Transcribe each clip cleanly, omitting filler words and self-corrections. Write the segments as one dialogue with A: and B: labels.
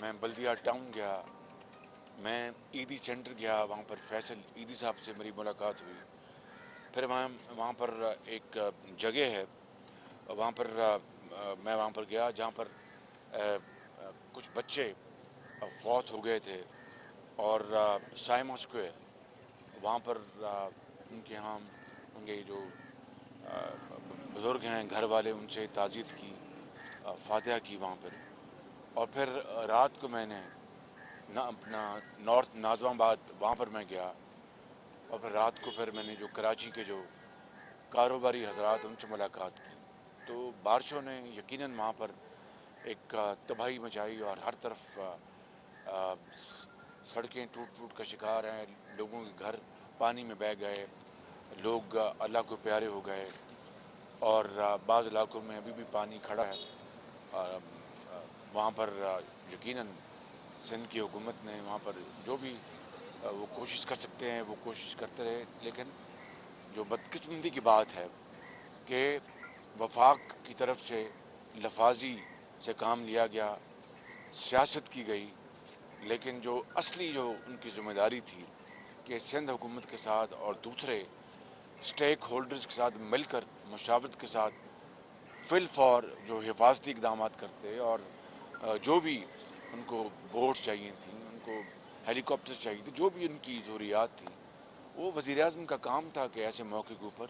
A: میں بلدیہ ٹاؤن گیا، میں عیدی سینٹر گیا، وہاں پر فیصل عیدی صاحب سے میری ملاقات ہوئی. پھر وہاں پر ایک جگہ ہے، وہاں پر میں وہاں پر گیا جہاں پر کچھ بچے فوت ہو گئے تھے، اور سائما اسکوائر وہاں پر ان کے ہاں ان کے جو بزرگ ہیں گھر والے، ان سے تعزیت کی، فاتحہ کی وہاں پر. اور پھر رات کو میں نے اپنا نارتھ نازم آباد وہاں پر میں گیا، اور پھر رات کو پھر میں نے جو کراچی کے جو کاروباری حضرات ان سے ملاقات کی. تو بارشوں نے یقیناً وہاں پر ایک تباہی مچائی، اور ہر طرف سڑکیں ٹوٹ ٹوٹ کا شکار ہیں، لوگوں کے گھر پانی میں بہہ گئے، لوگ اللہ کو پیارے ہو گئے، اور بعض علاقوں میں ابھی بھی پانی کھڑا ہے. وہاں پر یقیناً سندھ کی حکومت نے وہاں پر جو بھی وہ کوشش کر سکتے ہیں وہ کوشش کرتے رہے، لیکن جو بدقسمتی کی بات ہے کہ وفاق کی طرف سے لفاظی سے کام لیا گیا، سیاست کی گئی، لیکن جو اصلی جو ان کی ذمہ داری تھی کہ سندھ حکومت کے ساتھ اور دوسرے اسٹیک ہولڈرز کے ساتھ مل کر مشاورت کے ساتھ فی الفور جو حفاظتی اقدامات کرتے، اور جو بھی ان کو بوٹس چاہیے تھیں، ان کو ہیلی کاپٹرز چاہیے تھے، جو بھی ان کی ضروریات تھیں، وہ وزیر اعظم کا کام تھا کہ ایسے موقع کے اوپر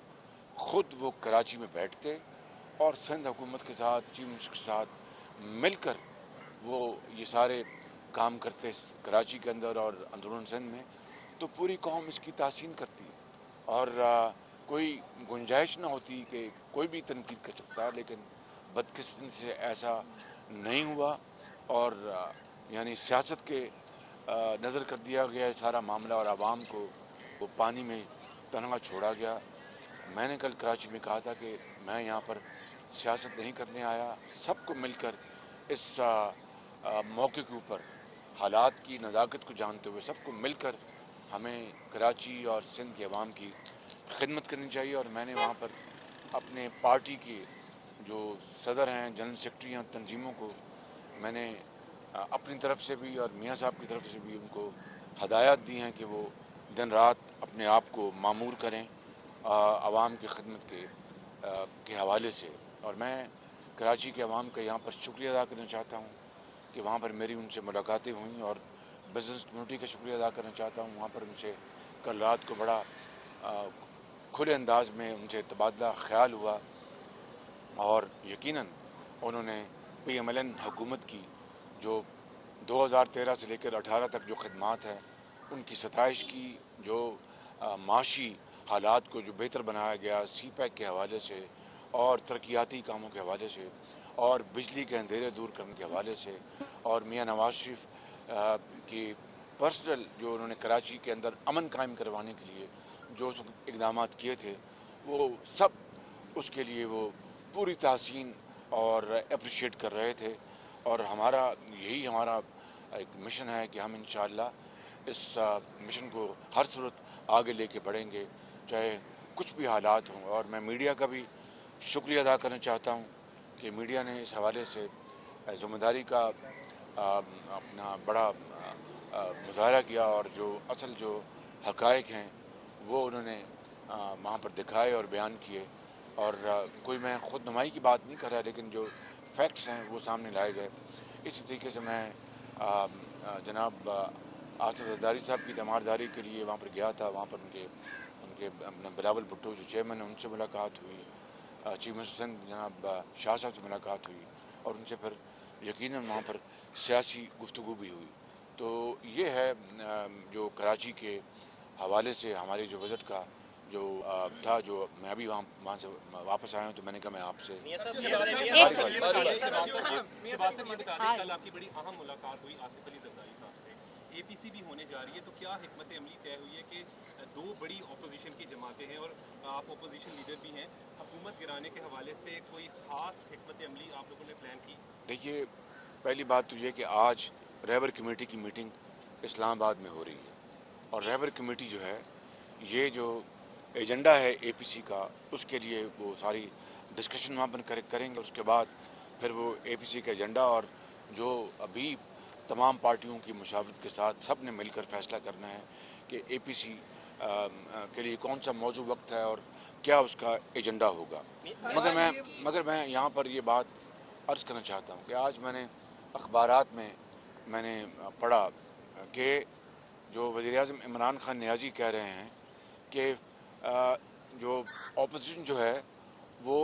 A: خود وہ کراچی میں بیٹھتے اور سندھ حکومت کے ساتھ چیف منسٹر کے ساتھ مل کر وہ یہ سارے کام کرتے کراچی کے اندر اور اندرون سندھ میں. تو پوری قوم اس کی تحسین کرتی، اور کوئی گنجائش نہ ہوتی کہ کوئی بھی تنقید کر سکتا، لیکن بدقسمتی سے ایسا نہیں ہوا، اور یعنی سیاست کے نظر کر دیا گیا سارا معاملہ، اور عوام کو وہ پانی میں تنہا چھوڑا گیا. میں نے کل کراچی میں کہا تھا کہ میں یہاں پر سیاست نہیں کرنے آیا، سب کو مل کر اس موقع کے اوپر حالات کی نزاکت کو جانتے ہوئے سب کو مل کر ہمیں کراچی اور سندھ کے عوام کی خدمت کرنی چاہیے. اور میں نے وہاں پر اپنے پارٹی کے جو صدر ہیں، جنرل سیکرٹری ہیں، تنظیموں کو میں نے اپنی طرف سے بھی اور میاں صاحب کی طرف سے بھی ان کو ہدایات دی ہیں کہ وہ دن رات اپنے آپ کو معمور کریں عوام کی خدمت کے حوالے سے. اور میں کراچی کے عوام کا یہاں پر شکریہ ادا کرنا چاہتا ہوں کہ وہاں پر میری ان سے ملاقاتیں ہوئیں، اور بزنس کمیونٹی کا شکریہ ادا کرنا چاہتا ہوں. وہاں پر ان سے کل رات کو بڑا کھلے انداز میں ان سے تبادلہ خیال ہوا، اور یقیناً انہوں نے پی ایم ایل این حکومت کی جو 2013 سے لے کر 18 تک جو خدمات ہیں ان کی ستائش کی، جو معاشی حالات کو جو بہتر بنایا گیا سی پیک کے حوالے سے، اور ترقیاتی کاموں کے حوالے سے، اور بجلی کے اندھیرے دور کرنے کے حوالے سے، اور میاں نواز شریف کی پرسنل جو انہوں نے کراچی کے اندر امن قائم کروانے کے لیے جو اقدامات کیے تھے، وہ سب اس کے لیے وہ پوری تحسین اور اپریشیٹ کر رہے تھے. اور ہمارا ایک مشن ہے کہ ہم انشاءاللہ اس مشن کو ہر صورت آگے لے کے بڑھیں گے، چاہے کچھ بھی حالات ہوں. اور میں میڈیا کا بھی شکریہ ادا کرنا چاہتا ہوں کہ میڈیا نے اس حوالے سے ذمہ داری کا اپنا بڑا مظاہرہ کیا، اور جو اصل جو حقائق ہیں وہ انہوں نے وہاں پر دکھائے اور بیان کیے. اور کوئی میں خود نمائی کی بات نہیں کر رہا، لیکن جو فیکٹس ہیں وہ سامنے لائے گئے. اسی طریقے سے میں جناب آصف زرداری صاحب کی تیمارداری کے لیے وہاں پر گیا تھا. وہاں پر ان کے بلاول بھٹو جو چیئرمین ہیں ان سے ملاقات ہوئی، چیف منسٹر سندھ جناب شاہ صاحب سے ملاقات ہوئی، اور ان سے پھر یقیناً وہاں پر سیاسی گفتگو بھی ہوئی. تو یہ ہے جو کراچی کے حوالے سے ہماری جو وزٹ کا جو تھا، جو میں ابھی وہاں سے واپس آیا ہوں، تو میں نے کہا میں آپ سے
B: شہباز صاحب یہ بتا دیں کل آپ کی بڑی اہم ملاقات ہوئی آصف علی زرداری صاحب سے، اے پی سی بھی ہونے جا رہی ہے، تو کیا حکمت عملی طے ہوئی ہے کہ دو بڑی اپوزیشن کی جماعتیں ہیں اور آپ اپوزیشن لیڈر بھی ہیں، حکومت گرانے کے حوالے سے کوئی خاص حکمت عملی آپ لوگوں نے پلان کی؟
A: دیکھیے، پہلی بات تو یہ کہ آج رہبر کمیٹی کی میٹنگ اسلام آباد میں ہو رہی ہے، اور رہبر کمیٹی جو ہے یہ جو ایجنڈا ہے اے پی سی کا، اس کے لیے وہ ساری ڈسکشن وہاں پر کریں گے. اس کے بعد پھر وہ اے پی سی کا ایجنڈا اور جو ابھی तमाम पार्टियों की मुशावरत के साथ सब ने मिलकर फैसला करना है कि APC के लिए कौन सा मौजू वक्त है और क्या उसका एजेंडा होगा। मगर मैं यहाँ पर ये बात अर्ज़ करना चाहता हूँ कि आज मैंने अखबारात में मैंने पढ़ा कि जो वज़ीर-ए-आज़म इमरान खान नियाज़ी कह रहे हैं कि जो अपोजिशन जो है वो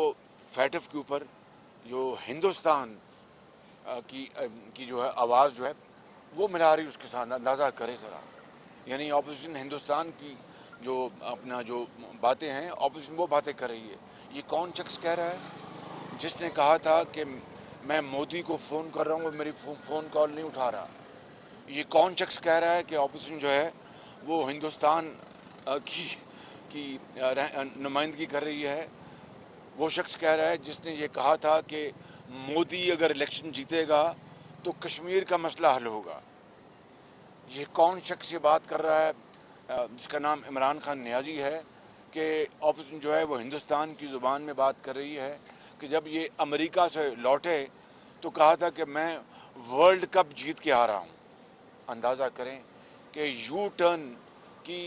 A: फैटफ के ऊपर जो हिंदुस्तान की जो है आवाज़ जो है वो मिला रही, उसके साथ अंदाज़ा करें ज़रा। यानी अपोजिशन हिंदुस्तान की जो अपना जो बातें हैं, अपोजिशन वो बातें कर रही है। ये कौन शख्स कह रहा है जिसने कहा था कि मैं मोदी को फ़ोन कर रहा हूँ और मेरी फ़ोन कॉल नहीं उठा रहा? ये कौन शख्स कह रहा है कि अपोजिशन जो है वो हिंदुस्तान की नुमाइंदगी कर रही है? वो शख्स कह रहा है जिसने ये कहा था कि मोदी अगर इलेक्शन जीतेगा तो कश्मीर का मसला हल होगा। ये कौन शख्स ये बात कर रहा है जिसका नाम इमरान खान नियाज़ी है कि अपोजिशन जो है वो हिंदुस्तान की ज़ुबान में बात कर रही है कि जब ये अमेरिका से लौटे तो कहा था कि मैं वर्ल्ड कप जीत के आ रहा हूँ। अंदाज़ा करें कि यू टर्न की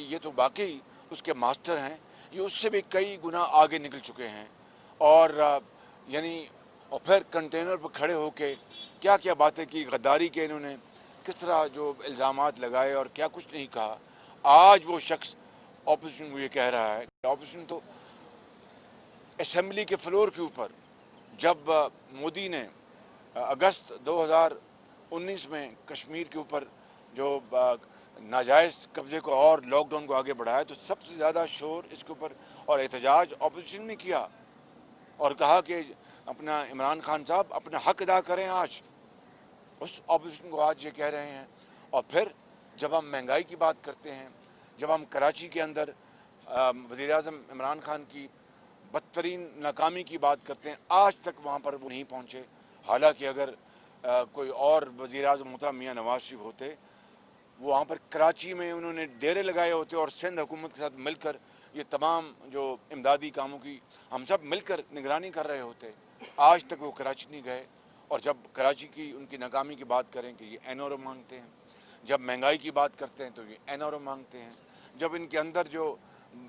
A: ये तो वाकई उसके मास्टर हैं, ये उससे भी कई गुना आगे निकल चुके हैं। और यानी और फिर कंटेनर पर खड़े होके क्या क्या बातें की, गद्दारी के इन्होंने किस तरह जो इल्ज़ामात लगाए और क्या कुछ नहीं कहा। आज वो शख्स ऑपोजिशन को ये कह रहा है कि ऑपोजिशन तो असेंबली के फ्लोर के ऊपर जब मोदी ने अगस्त 2019 में कश्मीर के ऊपर जो नाजायज़ कब्ज़े को और लॉकडाउन को आगे बढ़ाया तो सबसे ज़्यादा शोर इसके ऊपर और एहतजाज ऑपोजिशन ने किया और कहा कि अपना इमरान खान साहब अपना हक अदा करें। आज उस ऑपोजिशन को आज ये कह रहे हैं। और फिर जब हम महंगाई की बात करते हैं, जब हम कराची के अंदर वज़ीर-ए-आज़म इमरान खान की बदतरीन नाकामी की बात करते हैं, आज तक वहाँ पर वो नहीं पहुँचे। हालांकि अगर कोई और वज़ीर-ए-आज़म होता, मियाँ नवाज शरीफ होते, वो वहाँ पर कराची में उन्होंने डेरे लगाए होते और सिंध हुकूमत के साथ मिलकर ये तमाम जो इमदादी कामों की हम सब मिलकर निगरानी कर रहे होते। आज तक वो कराची नहीं गए। और जब कराची की उनकी नाकामी की बात करें कि ये एनओरो मांगते हैं, जब महंगाई की बात करते हैं तो ये एनओरो मांगते हैं, जब इनके अंदर जो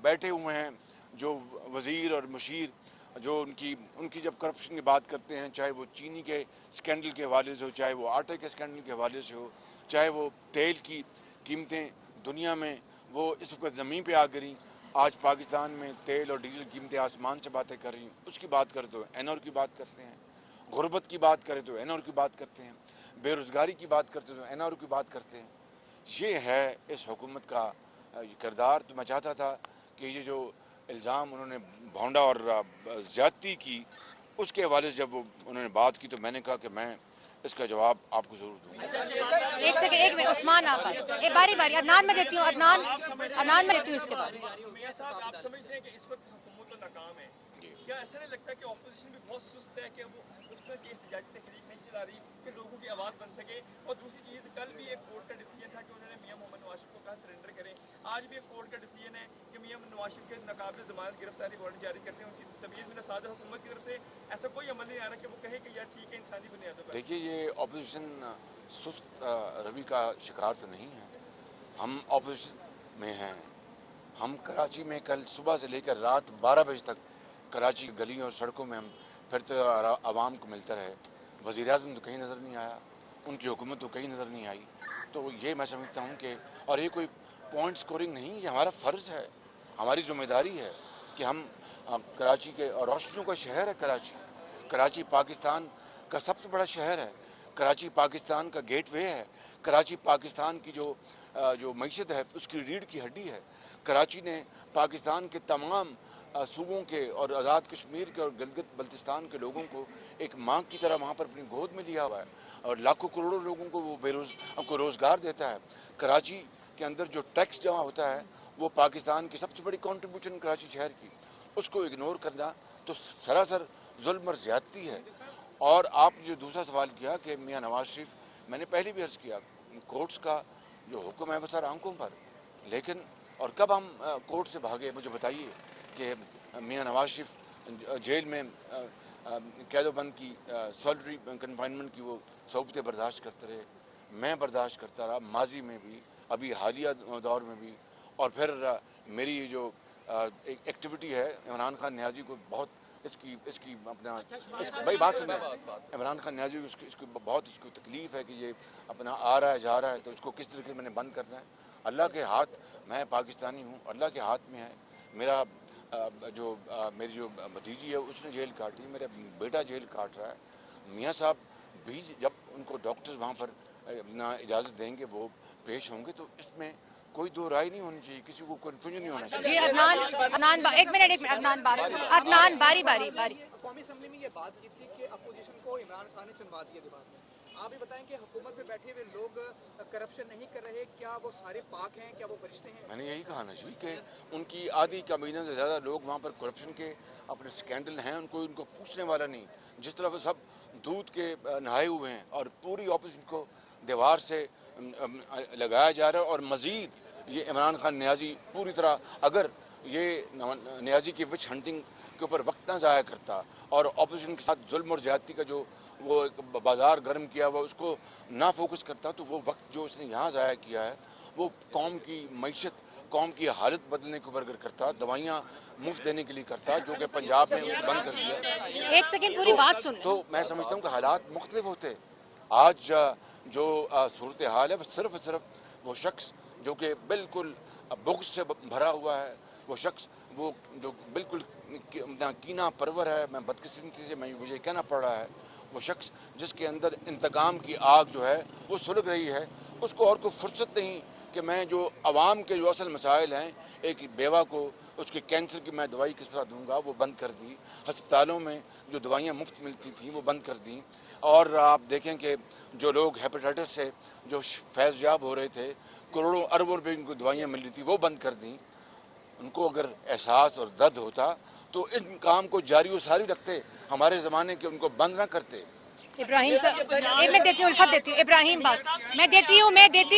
A: बैठे हुए हैं जो वज़ीर और मुशीर जो उनकी जब करप्शन की बात करते हैं, चाहे वो चीनी के स्कैंडल के हवाले से हो, चाहे वो आटे के स्कैंडल के हवाले से हो, चाहे वो तेल की कीमतें दुनिया में वो इस वक्त ज़मीन पे आ गिरी। आज पाकिस्तान में तेल और डीजल कीमतें आसमान से बातें कर रही हैं, उसकी बात करते हो एनओर की बात करते हैं, गुर्बत की बात करें तो एनओर की बात करते हैं, बेरोज़गारी की बात करते तो एनओर की बात करते हैं। ये है इस हुकूमत का ये किरदार। तो मैं चाहता था कि ये जो इल्ज़ाम उन्होंने भौंडा और ज़्यादती की उसके हवाले से जब उन्होंने बात की तो मैंने कहा कि मैं इसका जवाब आपको ज़रूर दूँगा।
C: एक सेकंड, एक मिनट, उस्मान आप बारी बारी अदनान में देती हूँ, अदनान में देती हूँ इसके बाद।
D: मियां साहब, आप समझते हैं कि इस वक्त हुकूमत तो नाकाम है, क्या ऐसा नहीं लगता कि ऑपोजिशन भी बहुत सुस्त है कि वो उस तरह की एहतजाजी तहरीक नहीं चला रही कि लोगों की आवाज़ बन सके? और दूसरी चीज़, कल भी एक कोर्ट का डिसीजन था कि उन्होंने मियां मोहम्मद नवाज शरीफ को कहा सरेंडर करें। आज भी एक कोर्ट का डिसीजन है कि मियां नवाज शरीफ के नाकाबिल ज़मानत गिरफ्तारी वारंट जारी करते हैं। उनकी तमीज़ में नसाद हुकूमत की तरफ से ऐसा कोई अमल नहीं आ रहा कि वो कहे कि यार ठीक है, इंसानी बुनियादों पर।
A: देखिए, ये ऑपोजिशन सुस्त रवि का शिकार तो नहीं है। हम ऑपोजिशन में हैं। हम कराची में कल सुबह से लेकर रात 12 बजे तक कराची की गलियों और सड़कों में हम फिरते आवाम को मिलते रहे। वज़ीर-ए-आज़म तो कहीं नज़र नहीं आया, उनकी हुकूमत तो कहीं नज़र नहीं आई। तो ये मैं समझता हूँ कि और ये कोई पॉइंट स्कोरिंग नहीं, ये हमारा फ़र्ज़ है, हमारी ज़िम्मेदारी है कि हम कराची के और रोशनियों का शहर है कराची। कराची पाकिस्तान का सबसे बड़ा शहर है। कराची पाकिस्तान का गेटवे है। कराची पाकिस्तान की जो मईशत है उसकी रीढ़ की हड्डी है। कराची ने पाकिस्तान के तमाम सूबों के और आज़ाद कश्मीर के और गिलगित बल्तिस्तान के लोगों को एक माँ की तरह वहाँ पर अपनी गोद में लिया हुआ है और लाखों करोड़ों लोगों को वो को रोज़गार देता है। कराची के अंदर जो टैक्स जमा होता है वो पाकिस्तान की सबसे बड़ी कॉन्ट्रीब्यूशन कराची शहर की, उसको इग्नोर करना तो सरासर जुल्म और ज़्यादती है। और आपने जो दूसरा सवाल किया कि मियाँ नवाज शरीफ, मैंने पहले भी अर्ज़ किया, कोर्ट्स का जो हुक्म है वो सर आंखों पर, लेकिन और कब हम कोर्ट से भागे मुझे बताइए कि मियाँ नवाज शरीफ जेल में कैद बंद की, सॉलिटरी कन्फाइनमेंट की वो सोबतें बर्दाश्त करते रहे, मैं बर्दाश्त करता रहा माजी में भी, अभी हालिया दौर में भी। और फिर मेरी जो एक एक्टिविटी है, इमरान खान नियाज़ी को बहुत इसकी अपना भाई बात सुनना, इमरान खान नियाज़ी इसकी बहुत इसको तकलीफ़ है कि ये अपना आ रहा है जा रहा है, तो इसको किस तरीके से मैंने बंद करना है। अल्लाह के हाथ, मैं पाकिस्तानी हूँ, अल्लाह के हाथ में है। मेरा मेरी जो भतीजी है उसने जेल काटी, मेरा बेटा जेल काट रहा है। मियाँ साहब भी जब उनको डॉक्टर्स वहाँ पर ना इजाज़त देंगे वो पेश होंगे, तो इसमें कोई दो राय नहीं होनी चाहिए, किसी को कन्फ्यूजन नहीं होना चाहिए।
C: जी अदनान एक मिनट अदनान बात, अदनान बारी।
E: कौमी असम्बली में ये बात की थी कि अपोजिशन को इमरान खान ने चुनवा दिया दिमाग में। आप ही बताएं कि हुकूमत में बैठे हुए लोग करप्शन नहीं कर रहे, क्या वो सारे पाक हैं, क्या वो फरिश्ते हैं?
A: मैंने यही कहा ना जी कि उनकी आधी काबीना से ज़्यादा लोग वहाँ पर करप्शन के अपने स्कैंडल हैं, उनको पूछने वाला नहीं। जिस तरह वो सब दूध के नहाए हुए हैं और पूरी ऑपोजिशन को दीवार से लगाया जा रहा है। और मज़ीद ये इमरान खान नियाज़ी पूरी तरह, अगर ये नियाज़ी की विच हंटिंग के ऊपर वक्त ना ज़ाया करता और ऑपोजिशन के साथ जुल्म और ज़्यादती का जो वो बाज़ार गर्म किया हुआ उसको ना फोकस करता, तो वो वक्त जो उसने यहाँ ज़ाया किया है वो कौम की मईशत, कौम की हालत बदलने के ऊपर करता, दवाइयाँ मुफ्त देने के लिए करता, जो कि पंजाब में उसे बंद कर दिया।
C: एक सेकंड पूरी बात सुन।
A: तो मैं समझता हूँ कि हालात मुख्तलिफ होते। आज जो सूरत हाल है वो सिर्फ वो शख्स जो कि बिल्कुल बुग़्ज़ से भरा हुआ है, वो शख्स वो जो बिल्कुल कीना परवर है, मैं बदकिस्मती से मुझे कहना पड़ रहा है, वो शख्स जिसके अंदर इंतकाम की आग जो है वो सुलग रही है, उसको और कोई फुर्सत नहीं कि मैं जो आवाम के जो असल मसाइल हैं, एक बेवा को उसके कैंसर की मैं दवाई किस तरह दूंगा, वो बंद कर दी। हस्पतालों में जो दवाइयाँ मुफ्त मिलती थी वो बंद कर दी। और आप देखें कि जो लोग हेपेटाइटिस से जो फैज़याब हो रहे थे, करोड़ों अरबों रुपए की दवाइयाँ मिल रही थी, वो बंद कर दी। उनको अगर एहसास और दर्द होता तो इन काम को जारी व सारी रखते, हमारे ज़माने के उनको बंद ना करते।
C: इब्राहिम सर, मैं देती हूँ, उल्फत देती हूँ, इब्राहिम बात, मैं देती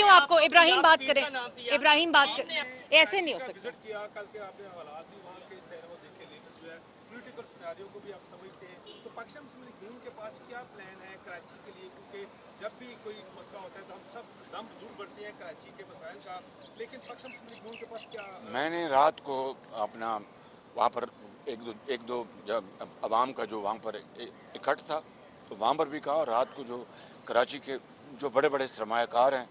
C: हूँ आपको, इब्राहिम बात करें, इब्राहिम बात करें, ऐसे नहीं हो सकता।
E: कल के आपने हालात भी वहाँ के वो देखे, लेटेस्ट जो है पॉलिटिकल सिनेरियो को भी आप समझते हैं, तो पाकिस्तान मुस्लिम लीग नून के पास क्या प्लान है कराची के लिए? क्योंकि जब भी कोई मसला होता है तो हम सब दम जरूर बढ़ते हैं कराची के मसाइल का, लेकिन पाकिस्तान मुस्लिम लीग नून के पास क्या?
A: मैंने रात को अपना वहाँ पर एक दो जब आवाम का जो वहाँ पर इकट्ठ था तो वहाँ पर भी कहा, और रात को जो कराची के जो बड़े बड़े सरमायाकार हैं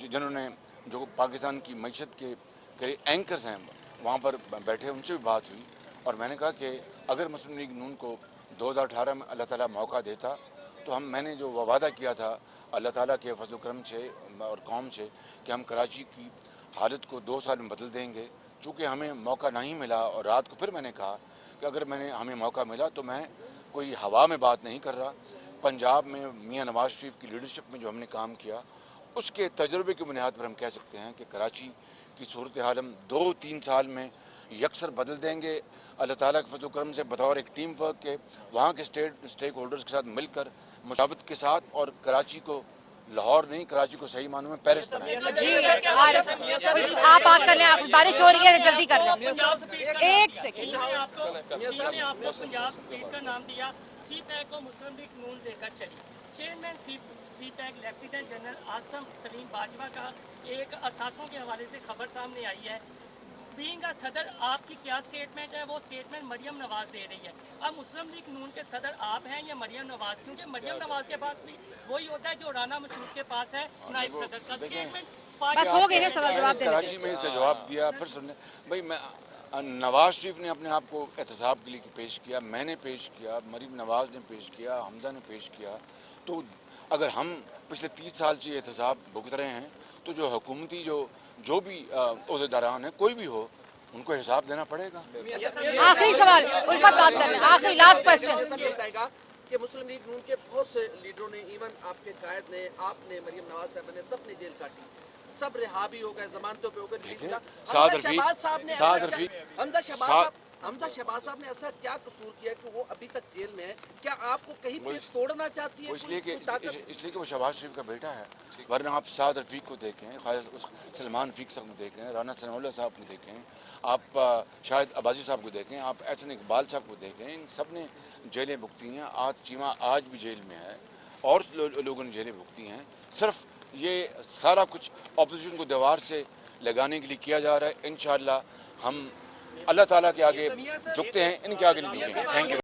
A: जिन्होंने जो पाकिस्तान की मईशत के एंकर्स हैं वहाँ पर बैठे, उनसे भी बात हुई। और मैंने कहा कि अगर मुस्लिम लीग नून को 2018 में अल्लाह ताला मौका देता तो मैंने जो वादा किया था अल्लाह ताला के फजल करम से और कौम से कि हम कराची की हालत को 2 साल में बदल देंगे। चूँकि हमें मौका नहीं मिला, और रात को फिर मैंने कहा कि अगर हमें मौका मिला तो मैं कोई हवा में बात नहीं कर रहा। पंजाब में मियाँ नवाज शरीफ की लीडरशिप में जो हमने काम किया उसके तजर्बे की बुनियाद पर हम कह सकते हैं कि कराची की सूरत हाल हम 2-3 साल में यकसर बदल देंगे। अल्लाह ताला के फजल करम से बतौर एक टीम वर्क के वहाँ के स्टेक होल्डर्स के साथ मिलकर मुशावरत के साथ, और कराची को लाहौर नहीं, कराची को सही मानों में पेरिस बनाएंगे।
C: जी आप बात कर लें, आप बारिश हो रही है, जल्दी कर लें। एक सेकंड,
D: आपको पंजाब स्टेट का नाम दिया, सी पैक को मुस्लिम लीग नून देकर चली। Chairman CPEC lieutenant general Asim Saleem Bajwa का एक असासों के हवाले से खबर सामने आई है। बीइंग सदर आपकी क्या स्टेटमेंट है? वो स्टेटमेंट मरियम नवाज दे रही है। अब मुस्लिम लीग नून के सदर आप हैं या मरियम नवाज? क्योंकि मरियम नवाज के पास भी वही होता है जो राना मसूद के पास है, नायब सदर का स्टेटमेंट।
C: बस हो गई ना सवाल जवाब दे।
A: कराची में इसका जवाब दिया। फिर सुनने भाई, मैं नवाज शरीफ ने अपने आप को एहतसाब के लिए पेश किया, मैंने पेश किया, मरीम नवाज ने पेश किया, हमदा ने पेश किया। तो अगर हम पिछले 30 साल से एहतसाब भुगत रहे हैं तो जो हुकूमती जो भी ओहदेदारान है कोई भी हो, उनको हिसाब देना पड़ेगा।
C: आखिरी सवाल, उल्फत बात कर रहे हैं, आखिरी लास्ट क्वेश्चन।
F: कि मुस्लिम लीग नून के बहुत से लीडरों ने, इवन आपके कायद ने, आपने, मरियम नवाज साहब ने, सब ने जेल काटी, सब रिहा भी हो गए, जमानतों पे हो गए। हमजा शहबाज साहब हमजा शहबाज साहब ने ऐसा क्या कसूर किया कि वो अभी तक जेल में है? क्या आपको कहीं पे तोड़ना चाहती है?
A: वो इसलिए
F: कोई ताकत?
A: इसलिए कि वो शहबाज शरीफ का बेटा है, वरना आप साद रफीक को देखें, सलमान रफीक साहब को देखें, राना सनाउल्लाह साहब को देखें, आप शाहिद अब्बासी साहब को देखें, आप एहसन इकबाल साहब को देखें, इन सब ने जेलें भुगती हैं। आज चीमा आज भी जेल में है और लोगों ने जेलें भुगती हैं। सिर्फ ये सारा कुछ अपोजिशन को दीवार से लगाने के लिए किया जा रहा है। इंशाअल्लाह हम अल्लाह ताला के आगे झुकते हैं, इनके आगे नहीं झुकेंगे। Thank you.